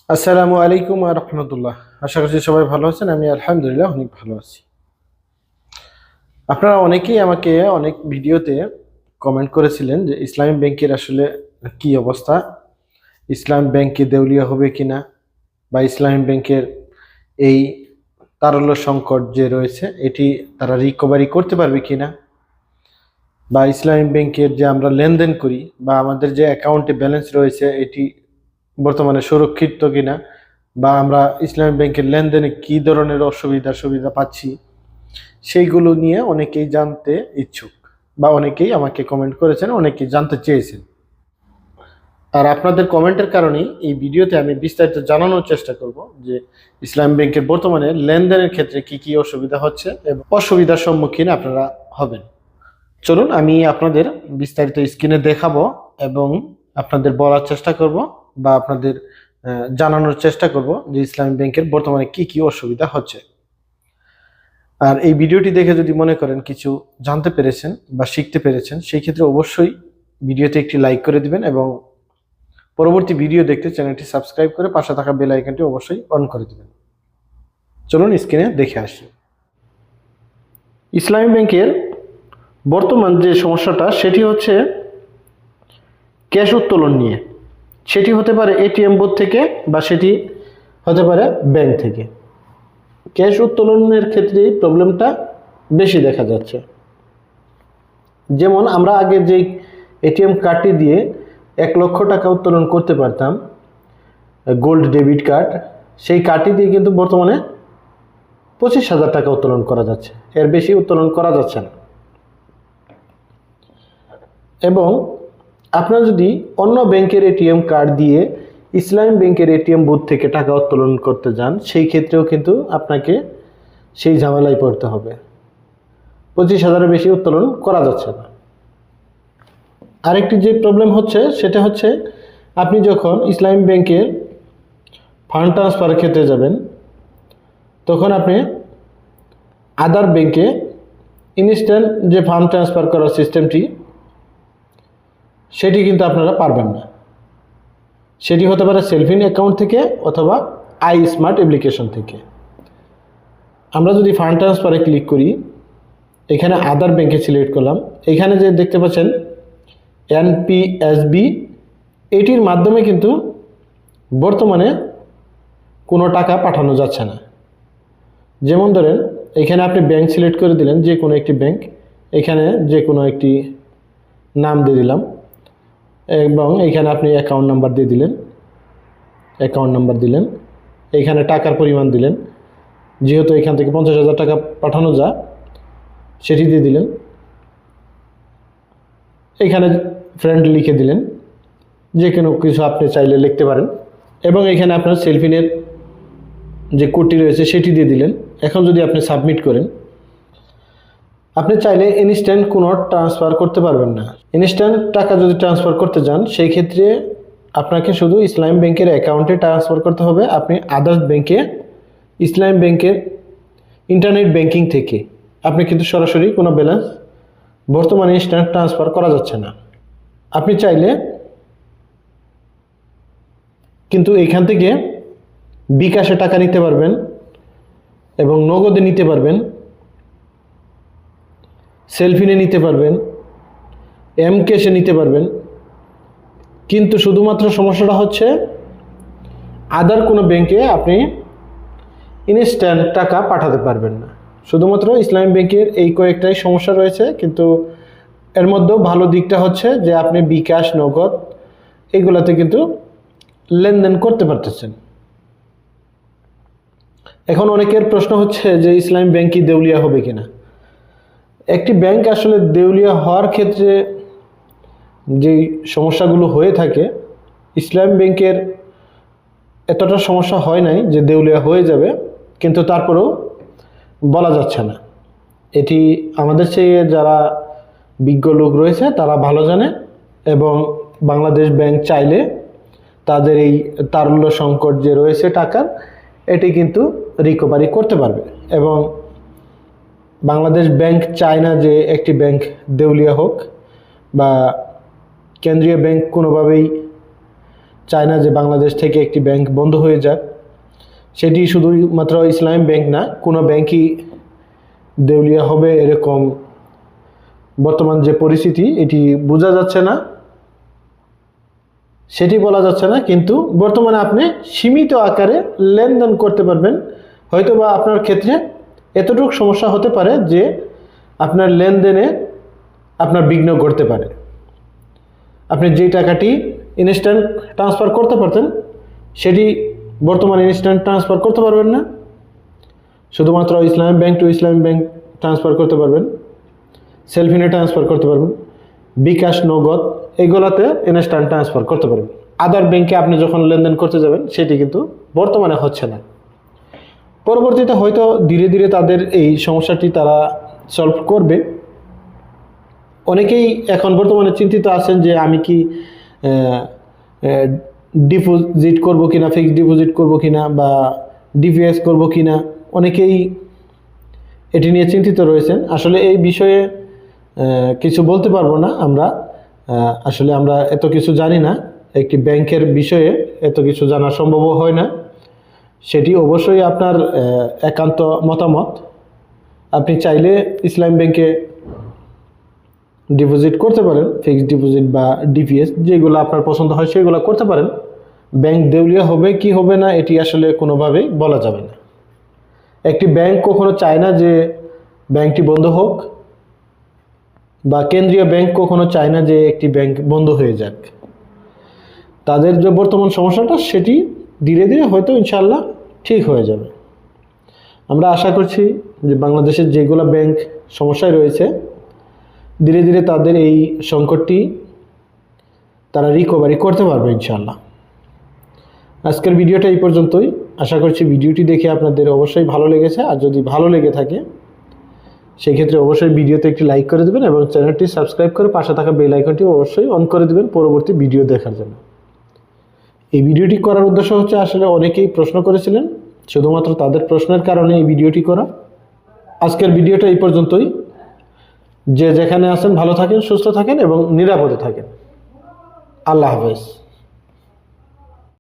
আসসালামু আলাইকুম ওয়া রাহমাতুল্লাহ। আশা করছি সবাই ভালো আছেন। আমি আলহামদুলিল্লাহ অনেক ভালো আছি। আপনারা অনেকেই আমাকে অনেক ভিডিওতে কমেন্ট করেছিলেন যে ইসলামী ব্যাংকের আসলে কি অবস্থা, ইসলামী ব্যাংকে দেউলিয়া হবে কিনা, বা ইসলামী ব্যাংকের এই তারল্য সংকট যে রয়েছে এটি তারা রিকভারি করতে পারবে কিনা, বা ইসলামী ব্যাংকের যে আমরা লেনদেন করি বা আমাদের যে অ্যাকাউন্টে ব্যালেন্স রয়েছে এটি বর্তমানে সুরক্ষিত কিনা, বা আমরা ইসলামী ব্যাংকের লেনদেনে কি ধরনের সুবিধা পাচ্ছি, সেইগুলো নিয়ে অনেকেই জানতে ইচ্ছুক, বা অনেকেই আমাকে কমেন্ট করেছেন, অনেকেই জানতে চেয়েছেন। আর আপনাদের কমেন্টের কারণেই এই ভিডিওতে আমি বিস্তারিত জানানোর চেষ্টা করব যে ইসলামী ব্যাংকের বর্তমানে লেনদেনের ক্ষেত্রে কি কি অসুবিধা হচ্ছে এবং অসুবিধার সম্মুখীন আপনারা হবেন। চলুন আমি আপনাদের বিস্তারিত স্ক্রিনে দেখাবো এবং আপনাদের বলার চেষ্টা করব বা আপনাদের জানানোর চেষ্টা করব যে ইসলামী ব্যাংকের বর্তমানে কি কি অসুবিধা হচ্ছে। আর এই ভিডিওটি দেখে যদি মনে করেন কিছু জানতে পেরেছেন বা শিখতে পেরেছেন, সেই ক্ষেত্রে অবশ্যই ভিডিওতে একটি লাইক করে দিবেন এবং পরবর্তী ভিডিও দেখতে চ্যানেলটি সাবস্ক্রাইব করে পাশে থাকা বেল আইকনটি অবশ্যই অন করে দিবেন। চলুন স্ক্রিনে দেখে আসি। ইসলামী ব্যাংকের বর্তমান যে সমস্যাটা সেটি হচ্ছে ক্যাশ উত্তোলন নিয়ে। সেটি হতে পারে এটিএম বুথ থেকে বা সেটি হতে পারে ব্যাংক থেকে। ক্যাশ উত্তোলনের ক্ষেত্রে প্রবলেমটা বেশি দেখা যাচ্ছে। যেমন আমরা আগে যে এটিএম কার্ডটি দিয়ে 1,00,000 টাকা উত্তোলন করতে পারতাম, গোল্ড ডেবিট কার্ড, সেই কার্ডটি দিয়ে কিন্তু বর্তমানে 25,000 টাকা উত্তোলন করা যাচ্ছে, এর বেশি উত্তোলন করা যাচ্ছে না। এবং আপনারা যদি অন্য ব্যাংকের এটিএম কার্ড দিয়ে ইসলামী ব্যাংকের এটিএম বুথ থেকে টাকা উত্তোলন করতে যান, সেই ক্ষেত্রেও কিন্তু আপনাকে সেই ঝামেলায় পড়তে হবে, 25,000-এর বেশি উত্তোলন করা যাচ্ছে না। আরেকটি যে প্রবলেম হচ্ছে সেটা হচ্ছে আপনি যখন ইসলামী ব্যাংকের ফান্ড ট্রান্সফারের ক্ষেত্রে যাবেন, তখন আপনি আদার ব্যাংকে ইনস্ট্যান্ট যে ফান্ড ট্রান্সফার করার সিস্টেমটি সেটি কিন্তু আপনারা পারবেন না। সেটি হতে পারে সেলফিন অ্যাকাউন্ট থেকে অথবা আই স্মার্ট অ্যাপ্লিকেশন থেকে। আমরা যদি ফান্ড ট্রান্সফারে ক্লিক করি, এখানে আদার ব্যাংকে সিলেক্ট করলাম, এখানে যে দেখতে পাচ্ছেন এনপিএসবি, এটির মাধ্যমে কিন্তু বর্তমানে কোনো টাকা পাঠানো যাচ্ছে না। যেমন ধরেন এখানে আপনি ব্যাংক সিলেক্ট করে দিলেন, যে কোনো একটি ব্যাংক, এখানে যে কোনো একটি নাম দিয়ে দিলাম এবং এখানে আপনি অ্যাকাউন্ট নাম্বার দিয়ে দিলেন, এখানে টাকার পরিমাণ দিলেন, যেহেতু এখান থেকে 50,000 টাকা পাঠানো যায় সেটি দিয়ে দিলেন, এখানে ফ্রেন্ড লিখে দিলেন, যে কোনো কিছু আপনি চাইলে লিখতে পারেন, এবং এখানে আপনার সেলফিনের যে কোডটি রয়েছে সেটি দিয়ে দিলেন। এখন যদি আপনি সাবমিট করেন, আপনি চাইলে ইনস্ট্যান্ট কোনো ট্রান্সফার করতে পারবেন না। ইনস্ট্যান্ট টাকা যদি ট্রান্সফার করতে যান, সেই ক্ষেত্রে আপনাকে শুধু ইসলামী ব্যাংকের অ্যাকাউন্টে ট্রান্সফার করতে হবে। আপনি আদার্স ব্যাংকে ইসলামী ব্যাংকের ইন্টারনেট ব্যাংকিং থেকে আপনি কিন্তু সরাসরি কোনো ব্যালেন্স বর্তমানে ইনস্ট্যান্ট ট্রান্সফার করা যাচ্ছে না। আপনি চাইলে কিন্তু এখান থেকে বিকাশে টাকা নিতে পারবেন এবং নগদে নিতে পারবেন, সেলফিনে নিতে পারবেন, এম ক্যাশে নিতে পারবেন। কিন্তু শুধুমাত্র সমস্যাটা হচ্ছে আদার কোনো ব্যাংকে আপনি ইনস্ট্যান্ট টাকা পাঠাতে পারবেন না। শুধুমাত্র ইসলামী ব্যাংকের এই কয়েকটাই সমস্যা রয়েছে, কিন্তু এর মধ্যেও ভালো দিকটা হচ্ছে যে আপনি বিকাশ, নগদ এগুলাতে কিন্তু লেনদেন করতে পারতেছেন। এখন অনেকের প্রশ্ন হচ্ছে যে ইসলামী ব্যাংক কি দেউলিয়া হবে কিনা। একটি ব্যাংক আসলে দেউলিয়া হওয়ার ক্ষেত্রে যেই সমস্যাগুলো হয়ে থাকে, ইসলামী ব্যাংকের এতটা সমস্যা হয় নাই যে দেউলিয়া হয়ে যাবে, কিন্তু তারপরেও বলা যাচ্ছে না। এটি আমাদের চেয়ে যারা বিজ্ঞ লোক রয়েছে তারা ভালো জানে, এবং বাংলাদেশ ব্যাংক চাইলে তাদের এই তারল্য সংকট যে রয়েছে টাকার, এটি কিন্তু রিকভারি করতে পারবে। এবং বাংলাদেশ ব্যাংক চায় না যে একটি ব্যাংক দেউলিয়া হোক বা কেন্দ্রীয় ব্যাংক কোনোভাবেই চায় না যে বাংলাদেশ থেকে একটি ব্যাংক বন্ধ হয়ে যাক। সেটি শুধুমাত্র ইসলামী ব্যাংক না, কোনো ব্যাংকই দেউলিয়া হবে এরকম বর্তমান যে পরিস্থিতি, এটি বোঝা যাচ্ছে না, সেটি বলা যাচ্ছে না, কিন্তু বর্তমানে আপনি সীমিত আকারে লেনদেন করতে পারবেন। হয়তো বা আপনার ক্ষেত্রে এতটুকু সমস্যা হতে পারে যে আপনার লেনদেনে আপনার বিঘ্ন ঘটতে পারে। আপনি যে টাকাটি ইনস্ট্যান্ট ট্রান্সফার করতে পারতেন সেটি বর্তমানে ইনস্ট্যান্ট ট্রান্সফার করতে পারবেন না। শুধুমাত্র ইসলামী bank to Islami bank transfer করতে পারবেন, সেলফিনে ট্রান্সফার করতে পারবেন, বিকাশ, নগদ এগুলাতে ইনস্ট্যান্ট ট্রান্সফার করতে পারবেন। আদার ব্যাংকে আপনি যখন লেনদেন করতে যাবেন সেটি কিন্তু বর্তমানে হচ্ছে না। পরবর্তীতে হয়তো ধীরে ধীরে তাদের এই সমস্যাটি তারা সলভ করবে। অনেকেই এখন বর্তমানে চিন্তিত আছেন যে আমি কি ডিপোজিট করব কিনা, ফিক্সড ডিপোজিট করব কিনা বা ডিপিএস করব কিনা, অনেকেই এটি নিয়ে চিন্তিত রয়েছেন। আসলে এই বিষয়ে কিছু বলতে পারবো না আমরা, আসলে আমরা এত কিছু জানি না, একটি ব্যাংকের বিষয়ে এত কিছু জানা সম্ভব হয় না। সেটি অবশ্যই আপনার একান্ত মতামত। আপনি চাইলে ইসলাম ব্যাংকে ডিপোজিট করতে পারেন, ফিক্সড ডিপোজিট বা ডিপিএস যেগুলো আপনার পছন্দ হয় সেগুলো করতে পারেন। ব্যাংক দেউলিয়া হবে কি হবে না এটি আসলে কোনোভাবেই বলা যাবে না। একটি ব্যাংক কখনো চায় না যে ব্যাংকটি বন্ধ হোক, বা কেন্দ্রীয় ব্যাংক কখনো চায় না যে একটি ব্যাংক বন্ধ হয়ে যাক। তাদের যে বর্তমান সমস্যাটা সেটি ধীরে ধীরে হয়তো ইনশাআল্লাহ ঠিক হয়ে যাবে। আমরা আশা করছি যে বাংলাদেশের যেগুলো ব্যাংক সমস্যায় রয়েছে ধীরে ধীরে তাদের এই সংকটটি তারা রিকভারি করতে পারবে ইনশাআল্লাহ। আজকের ভিডিওটা এই পর্যন্তই। আশা করছি ভিডিওটি দেখে আপনাদের অবশ্যই ভালো লেগেছে। আর যদি ভালো লেগে থাকে সেই ক্ষেত্রে অবশ্যই ভিডিওতে একটি লাইক করে দেবেন এবং চ্যানেলটি সাবস্ক্রাইব করে পাশে থাকা বেল আইকনটি অবশ্যই অন করে দেবেন পরবর্তী ভিডিও দেখার জন্য। এই ভিডিওটি করার উদ্দেশ্য হচ্ছে আসলে অনেকেই প্রশ্ন করেছিলেন, শুধুমাত্র তাদের প্রশ্নের কারণে এই ভিডিওটি করা। আজকের ভিডিওটা এই পর্যন্তই। যে যেখানে আছেন ভালো থাকেন, সুস্থ থাকেন এবং নিরাপদে থাকেন। আল্লাহ হাফেজ।